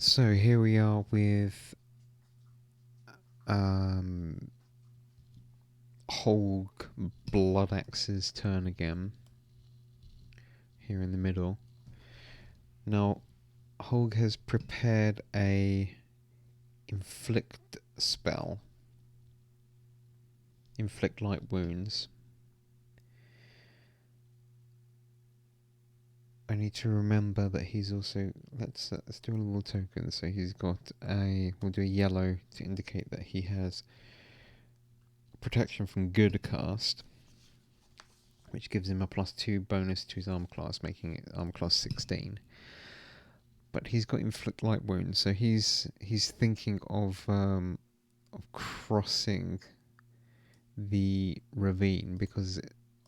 So here we are with um, Holg Bloodaxe's turn again. Here in the middle. Now, Holg has prepared a inflict spell. Inflict light wounds. I need to remember that he's also... Let's do a little token. So he's got a... We'll do a yellow to indicate that he has protection from good cast, which gives him a +2 bonus to his armor class, making it armor class 16. But he's got inflict light wounds, so he's thinking of crossing the ravine because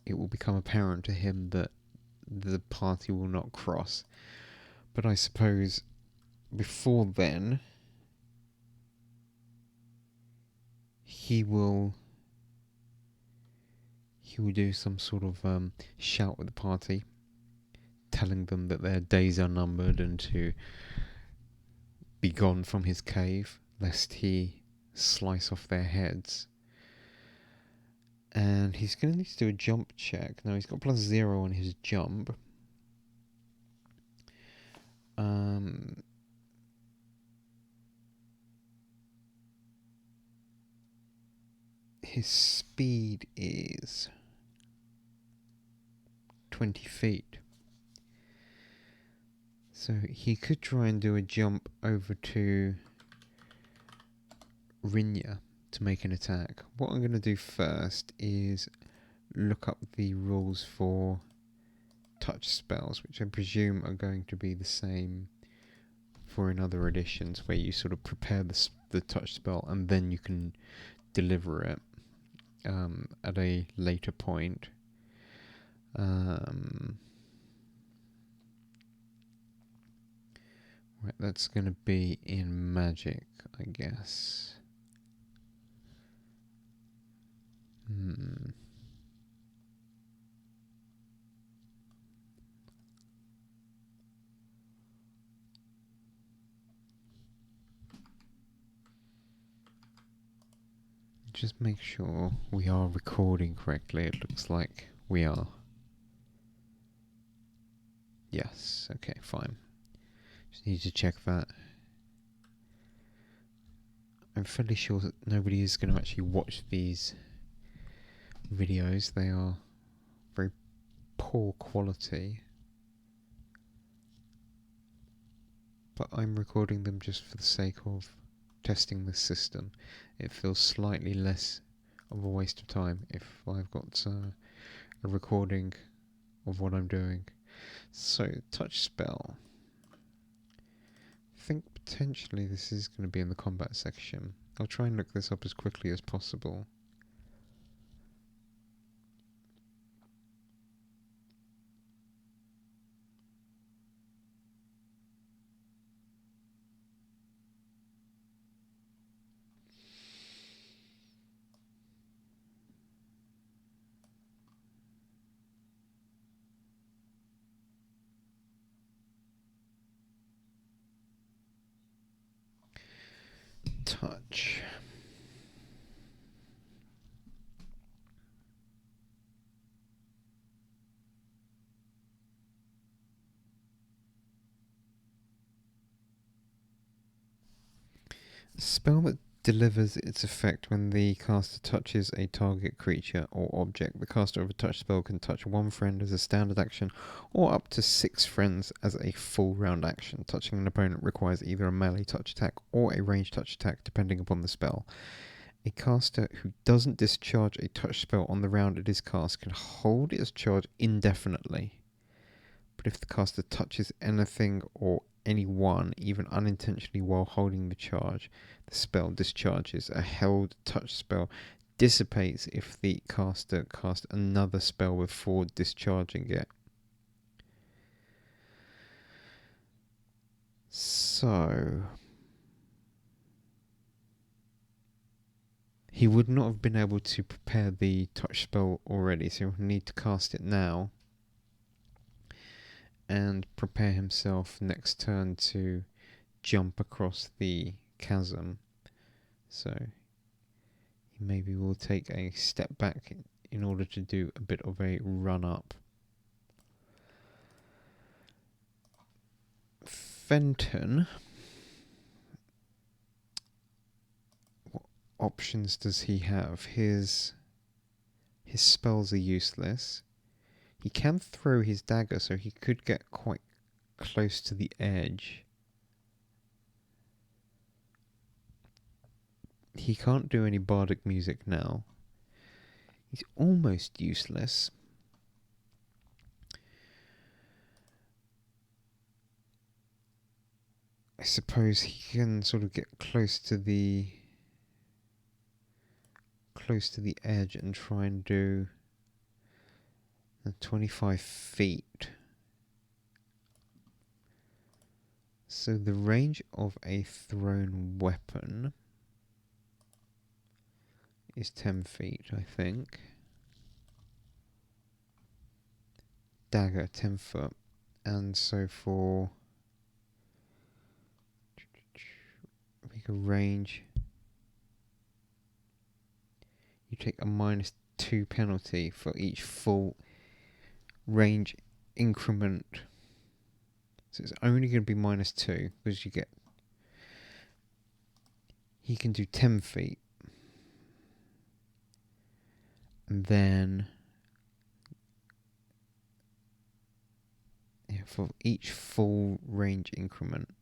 it will become apparent to him that the party will not cross. But I suppose before then he will do some sort of shout with the party, telling them that their days are numbered and to be gone from his cave, lest he slice off their heads. And he's going to need to do a jump check. Now, he's got +0 on his jump. His speed is 20 feet. So he could try and do a jump over to Rinya to make an attack. What I'm going to do first is look up the rules for touch spells, which I presume are going to be the same for in other editions, where you sort of prepare the touch spell and then you can deliver it at a later point. Right, that's going to be in magic, I guess. Just make sure we are recording correctly. It looks like we are. Yes, okay, fine. Just need to check that. I'm fairly sure that nobody is going to actually watch these videos. They are very poor quality. But I'm recording them just for the sake of testing the system. It feels slightly less of a waste of time if I've got a recording of what I'm doing. So, touch spell. I think potentially this is going to be in the combat section. I'll try and look this up as quickly as possible. Touch. Spell that delivers its effect when the caster touches a target creature or object. The caster of a touch spell can touch one friend as a standard action or up to 6 friends as a full round action. Touching an opponent requires either a melee touch attack or a ranged touch attack depending upon the spell. A caster who doesn't discharge a touch spell on the round it is cast can hold its charge indefinitely. But if the caster touches anything or anyone, even unintentionally while holding the charge, the spell discharges. A held touch spell dissipates if the caster casts another spell before discharging it. So he would not have been able to prepare the touch spell already, so he would need to cast it now and prepare himself next turn to jump across the chasm. So he maybe will take a step back in order to do a bit of a run up. Fenton, what options does he have? His spells are useless. He can throw his dagger, so he could get quite close to the edge. He can't do any bardic music now. He's almost useless. I suppose he can sort of get close to the edge and try and do 25 feet. So the range of a thrown weapon is 10 feet, I think. Dagger, 10 foot. And so for make a range, you take a -2 penalty for each full range increment. So it's only going to be -2 because you get. He can do 10 feet. And then for each full range increment.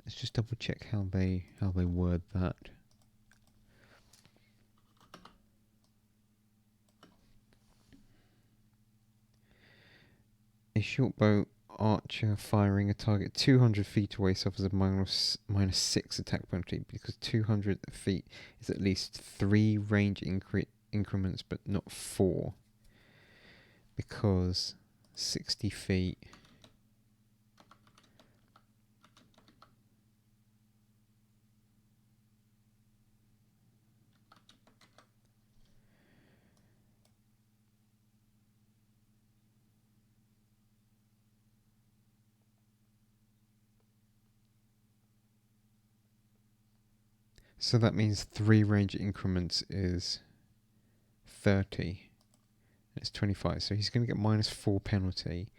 Let's just double check how they word that. A shortbow archer firing a target 200 feet away suffers a -6 attack penalty because 200 feet is at least 3 range increments, but not 4. Because 60 feet. So that means 3 range increments is 30. It's 25. So he's going to get -4 penalty.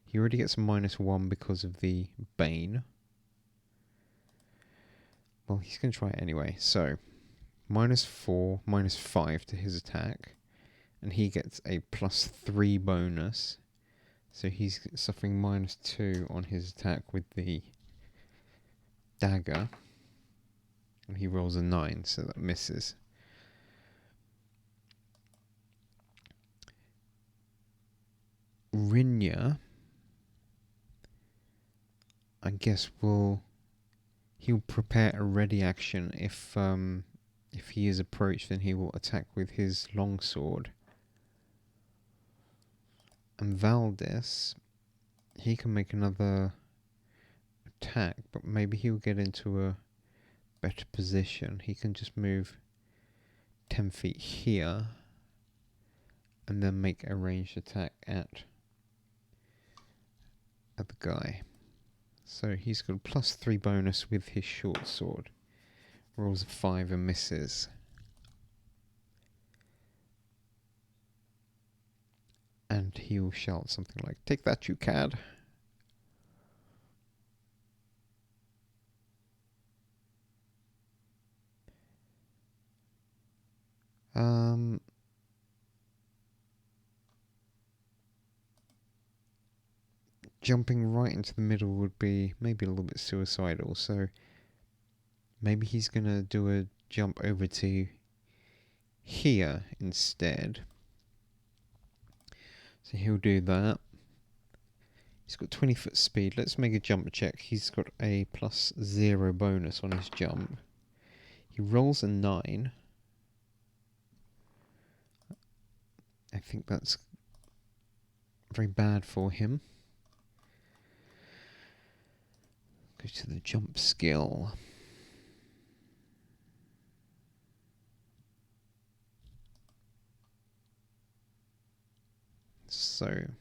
He already gets -1 because of the Bane. Well, he's going to try it anyway. So -4, -5 to his attack. And he gets a +3 bonus. So he's suffering -2 on his attack with the dagger. And he rolls a 9, so that misses. Rinya, I guess he'll prepare a ready action. If he is approached, then he will attack with his longsword. And Valdis, he can make another attack, but maybe he'll get into a better position. He can just move 10 feet here and then make a ranged attack at the guy. So he's got a +3 bonus with his short sword. Rolls a 5 and misses. And he will shout something like, "Take that, you cad." Jumping right into the middle would be maybe a little bit suicidal, so maybe he's going to do a jump over to here instead. So he'll do that. He's got 20 foot speed. Let's make a jump check. He's got a +0 bonus on his jump. He rolls a 9. I think that's very bad for him. Go to the jump skill. So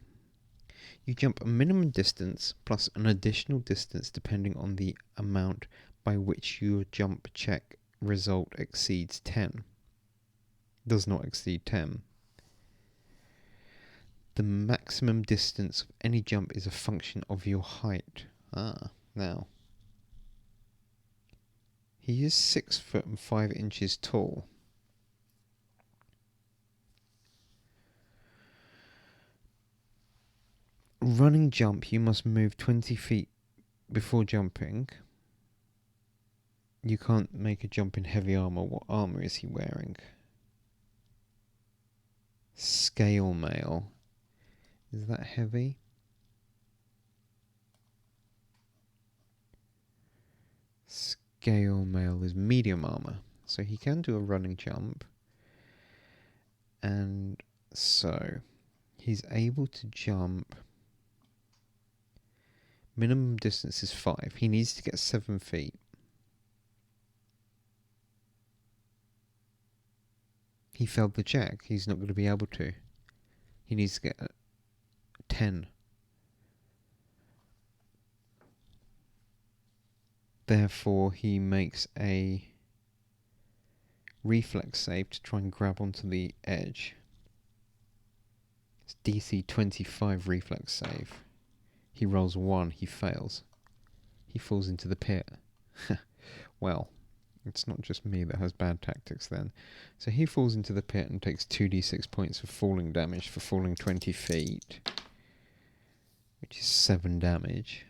You jump a minimum distance plus an additional distance depending on the amount by which your jump check result exceeds 10. Does not exceed 10. The maximum distance of any jump is a function of your height. Now. He is 6 foot and 5 inches tall. Running jump, you must move 20 feet before jumping. You can't make a jump in heavy armor. What armor is he wearing? Scale mail. Is that heavy? Scale mail is medium armor. So he can do a running jump. And so he's able to jump. Minimum distance is 5. He needs to get 7 feet. He failed the check. He's not going to be able to. He needs to get 10. Therefore, he makes a reflex save to try and grab onto the edge. It's DC 25 reflex save. He rolls 1, he fails. He falls into the pit. Well, it's not just me that has bad tactics then. So he falls into the pit and takes 2d6 points of falling damage for falling 20 feet, which is 7 damage.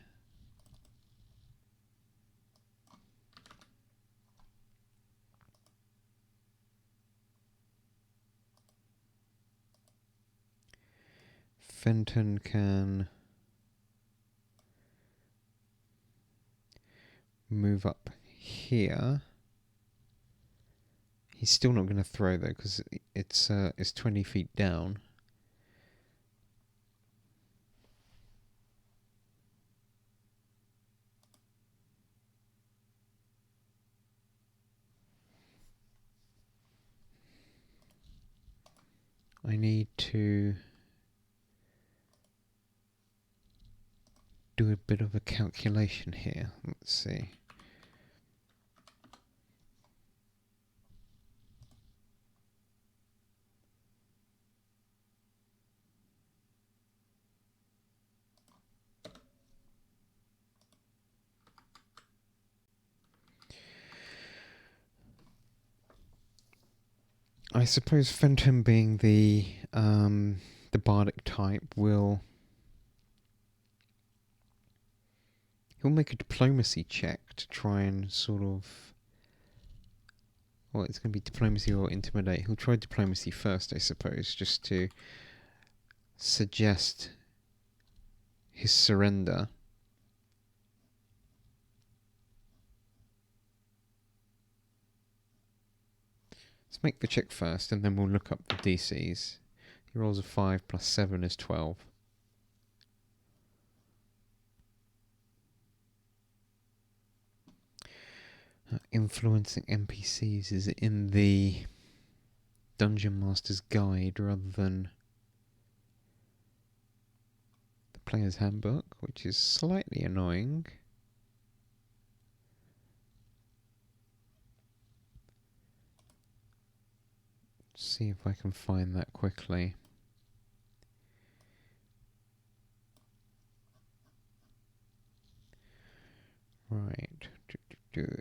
Fenton can move up here. He's still not going to throw though, because it's 20 feet down. I need to do a bit of a calculation here. Let's see. I suppose Fenton being the bardic type he'll make a diplomacy check to try and sort of, well, it's going to be diplomacy or intimidate. He'll try diplomacy first, I suppose, just to suggest his surrender. Let's make the check first, and then we'll look up the DCs. He rolls a 5 plus 7 is 12. Influencing NPCs is in the Dungeon Master's Guide rather than the Player's Handbook, which is slightly annoying. See if I can find that quickly. Right.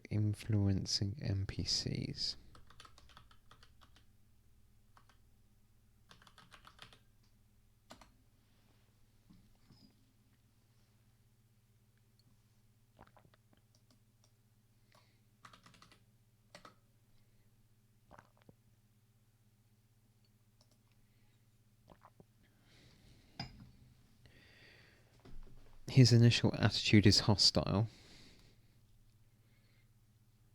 Influencing NPCs. His initial attitude is hostile.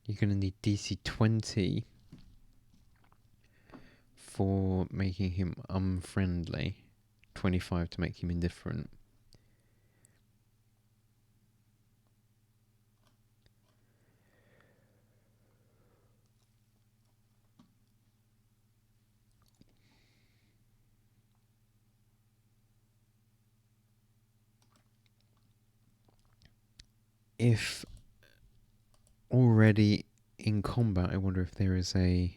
You're going to need DC 20 for making him unfriendly. 25 to make him indifferent. if already in combat, I wonder if there is an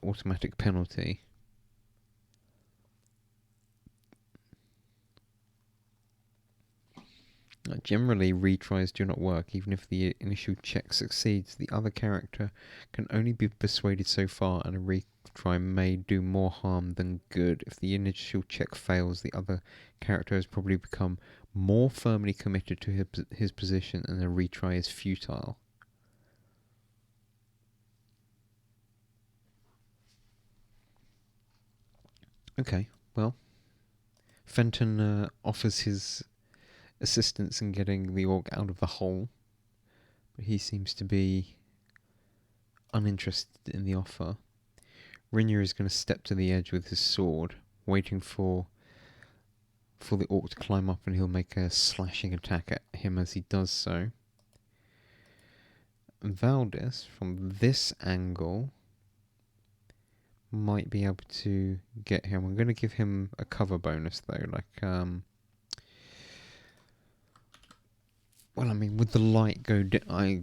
automatic penalty. Generally, retries do not work. Even if the initial check succeeds, the other character can only be persuaded so far, and a retry may do more harm than good. If the initial check fails, the other character has probably become more firmly committed to his position, and a retry is futile. Okay, well, Fenton offers his assistance in getting the orc out of the hole, but he seems to be uninterested in the offer. Rinja is going to step to the edge with his sword, waiting for the orc to climb up, and he'll make a slashing attack at him as he does so. Valdis, from this angle, might be able to get him. I'm going to give him a cover bonus though, well, I mean, with the light Rinja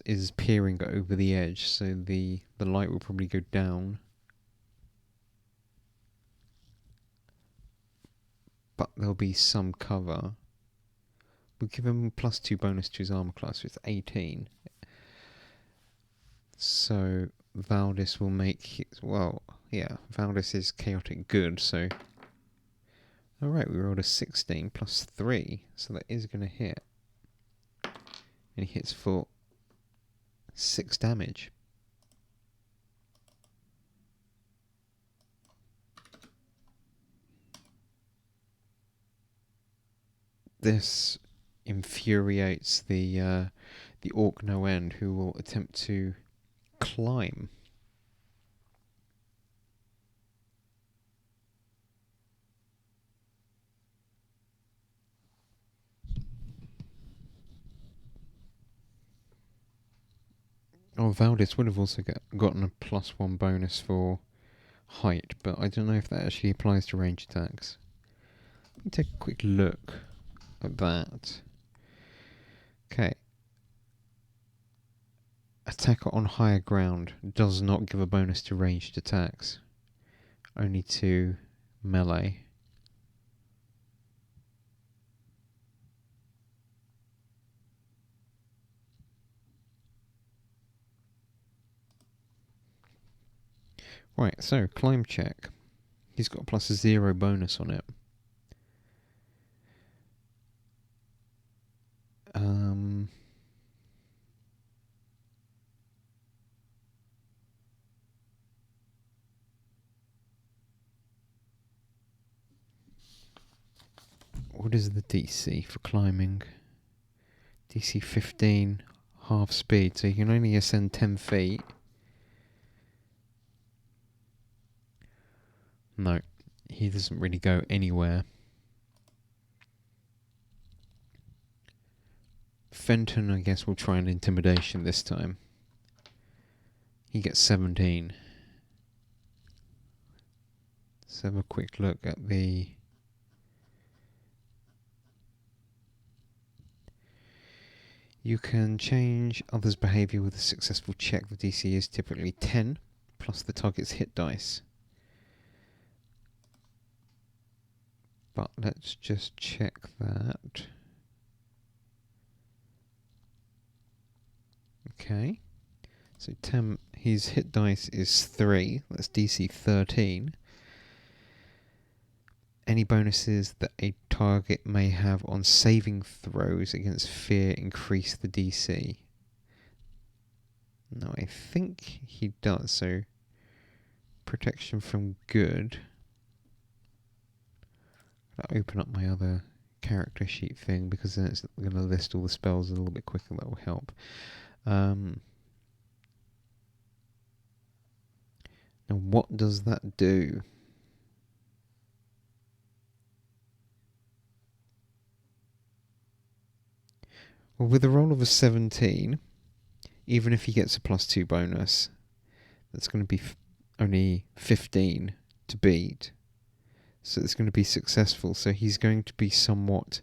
is peering over the edge, so the light will probably go down. But there'll be some cover. We'll give him a +2 bonus to his armor class, so it's 18. So Valdis will make Valdis is chaotic good, so alright, we rolled a 16 +3, so that is going to hit. And he hits for 6 damage. This infuriates the orc no end, who will attempt to climb. Oh, Valdis would have also gotten a +1 bonus for height, but I don't know if that actually applies to range attacks. Let me take a quick look at that. Okay. Attacker on higher ground does not give a bonus to ranged attacks, only to melee. Right, so climb check. He's got a +0 bonus on it. What is the DC for climbing? DC 15, half speed, so you can only ascend 10 feet. No, he doesn't really go anywhere. Fenton, I guess, will try an intimidation this time. He gets 17. Let's have a quick look at the... You can change others' behaviour with a successful check. The DC is typically 10, plus the target's hit dice. But let's just check that. Okay. So his hit dice is 3. That's DC 13. Any bonuses that a target may have on saving throws against fear increase the DC. No, I think he does. So protection from good. I'll open up my other character sheet thing, because then it's going to list all the spells a little bit quicker. That will help. Now, what does that do? Well, with a roll of a 17, even if he gets a +2 bonus, that's going to be only 15 to beat. So it's going to be successful. So he's going to be somewhat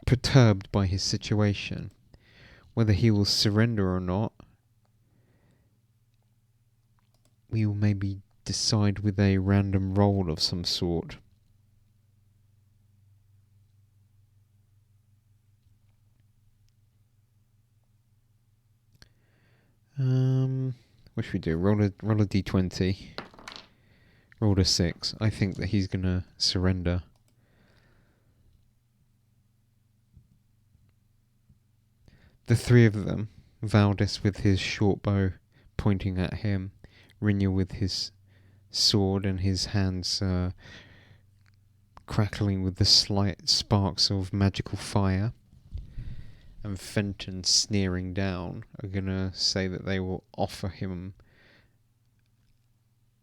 perturbed by his situation. Whether he will surrender or not, we will maybe decide with a random roll of some sort. What should we do? Roll a d20. Roll a 6. I think that he's going to surrender. The three of them, Valdis with his short bow pointing at him, Rinja with his sword and his hands crackling with the slight sparks of magical fire, and Fenton sneering down, are going to say that they will offer him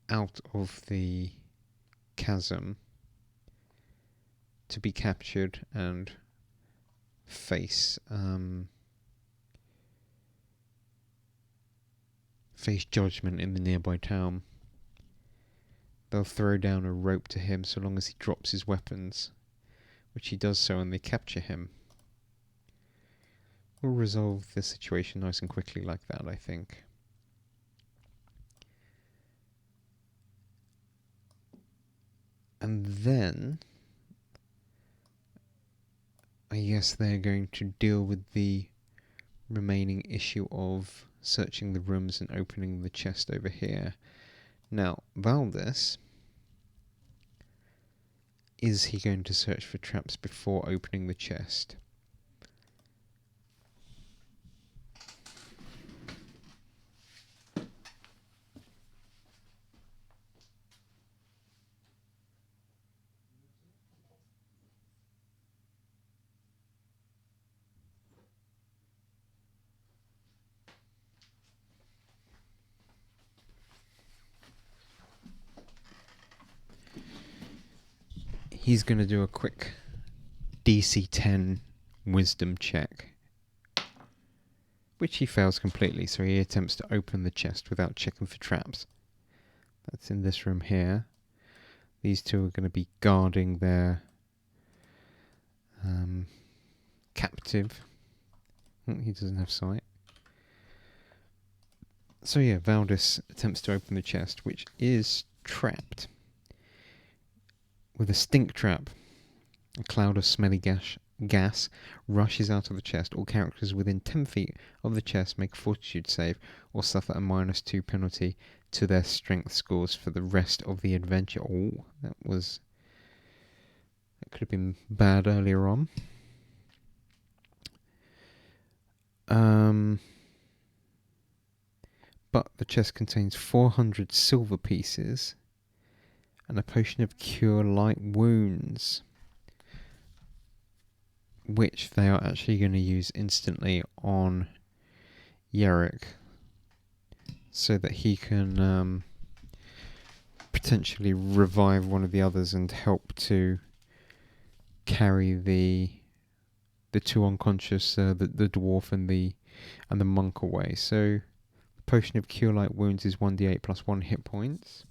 out of the chasm to be captured and face judgment in the nearby town. They'll throw down a rope to him so long as he drops his weapons, which he does so, and they capture him. We'll resolve the situation nice and quickly like that, I think. And then I guess they're going to deal with the remaining issue of searching the rooms and opening the chest over here. Now, Valdis, is he going to search for traps before opening the chest? He's going to do a quick DC 10 wisdom check, which he fails completely, so he attempts to open the chest without checking for traps. That's in this room here. These two are going to be guarding their captive. He doesn't have sight. So yeah, Valdis attempts to open the chest, which is trapped with a stink trap. A cloud of smelly gas rushes out of the chest. All characters within 10 feet of the chest make a fortitude save or suffer a -2 penalty to their strength scores for the rest of the adventure. Oh, that could have been bad earlier on. But the chest contains 400 silver pieces and a potion of cure light wounds, which they are actually going to use instantly on Yarick, so that he can potentially revive one of the others and help to carry the two unconscious, the dwarf and the monk away. So the potion of cure light wounds is 1d8 plus 1 hit points.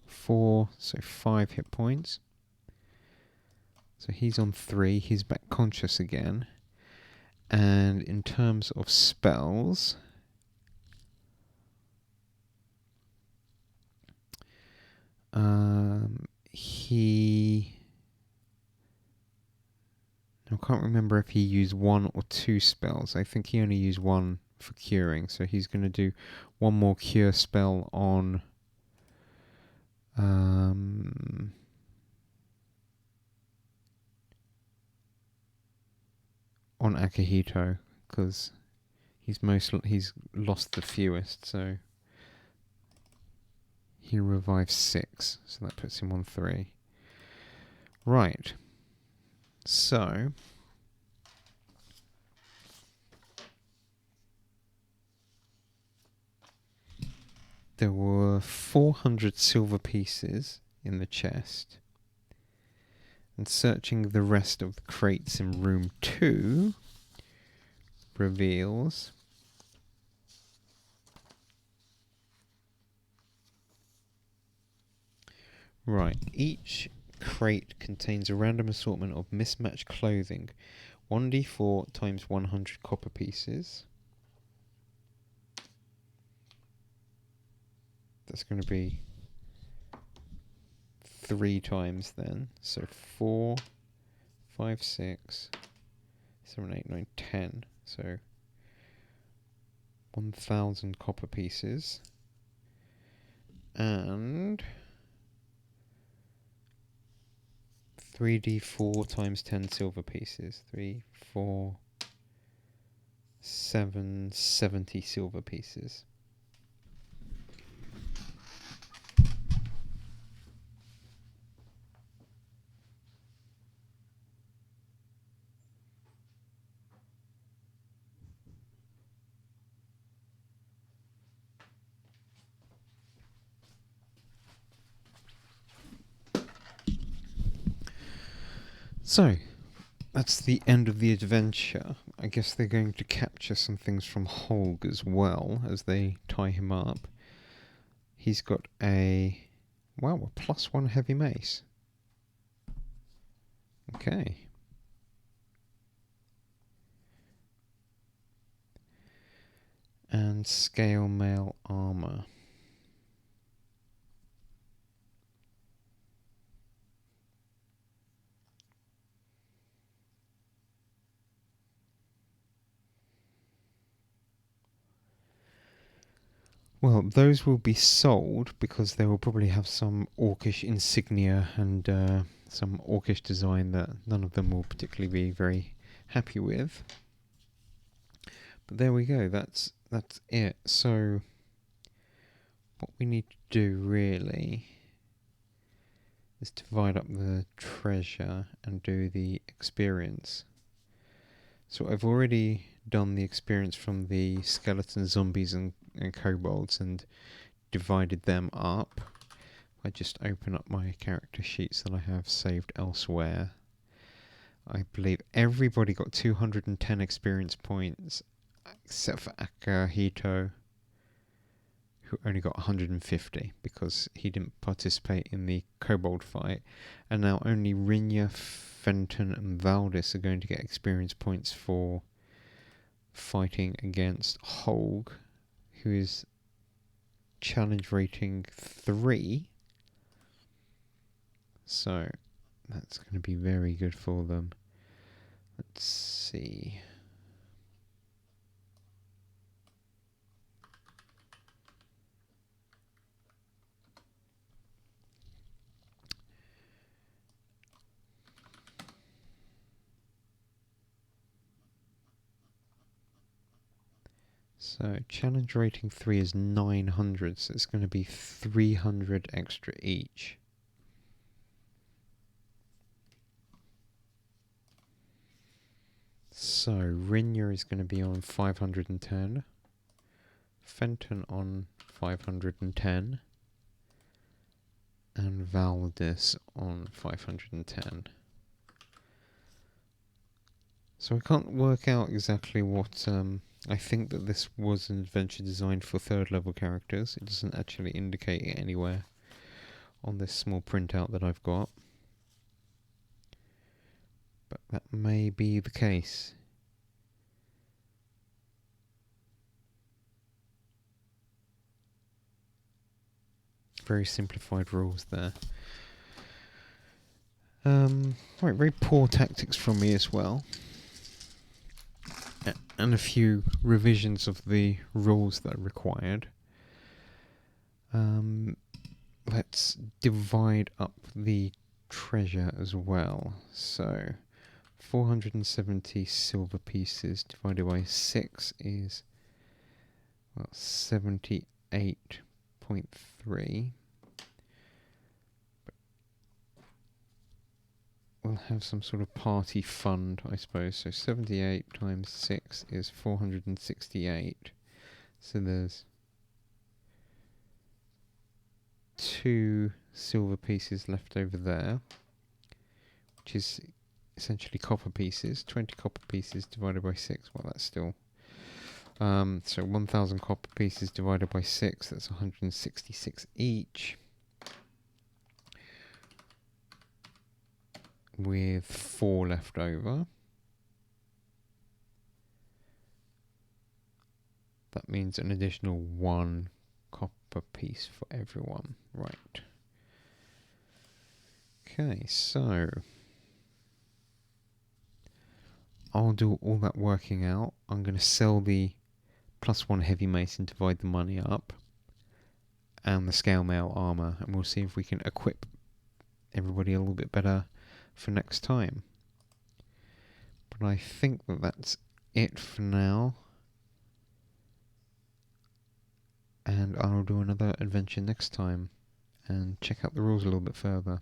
4, so 5 hit points. So he's on 3. He's back conscious again. And in terms of spells, I can't remember if he used 1 or 2 spells. I think he only used 1 for curing. So he's going to do 1 more cure spell on Akihito, because he's lost the fewest, so he revives 6, so that puts him on 3. Right. So there were 400 silver pieces in the chest. And searching the rest of the crates in room 2 reveals Right, each crate contains a random assortment of mismatched clothing. 1d4 times 100 copper pieces. That's going to be 3 times then. So 4, 5, 6, 7, 8, 9, 10. So 1,000 copper pieces. And 3d4 times 10 silver pieces. 3, 4, 7, 70 silver pieces. So, that's the end of the adventure. I guess they're going to capture some things from Holg as well as they tie him up. He's got a +1 heavy mace. Okay. And scale mail armor. Well, those will be sold because they will probably have some orcish insignia and some orcish design that none of them will particularly be very happy with. But there we go, that's it. So what we need to do really is divide up the treasure and do the experience. So I've already done the experience from the skeleton zombies and kobolds and divided them up. I just open up my character sheets that I have saved elsewhere. I believe everybody got 210 experience points except for Akahito, who only got 150 because he didn't participate in the kobold fight. And now only Rinja, Fenton and Valdis are going to get experience points for fighting against Holg, who is challenge rating 3. So that's going to be very good for them. Let's see. So challenge rating 3 is 900, so it's going to be 300 extra each. So Rinja is going to be on 510, Fenton on 510, and Valdis on 510. So I can't work out exactly what... I think that this was an adventure designed for 3rd level characters. It doesn't actually indicate it anywhere on this small printout that I've got. But that may be the case. Very simplified rules there. Right, very poor tactics from me as well. And a few revisions of the rules that are required. Let's divide up the treasure as well. So 470 silver pieces divided by 6 is 78.3. We'll have some sort of party fund, I suppose. So 78 times 6 is 468. So there's 2 silver pieces left over there, which is essentially copper pieces. 20 copper pieces divided by 6. Well, that's still... so 1,000 copper pieces divided by 6, that's 166 each. with 4 left over. That means an additional 1 copper piece for everyone. Right. Okay, so I'll do all that working out. I'm going to sell the +1 heavy mace and divide the money up, and the scale mail armor, and we'll see if we can equip everybody a little bit better for next time. But I think that that's it for now, and I'll do another adventure next time and check out the rules a little bit further.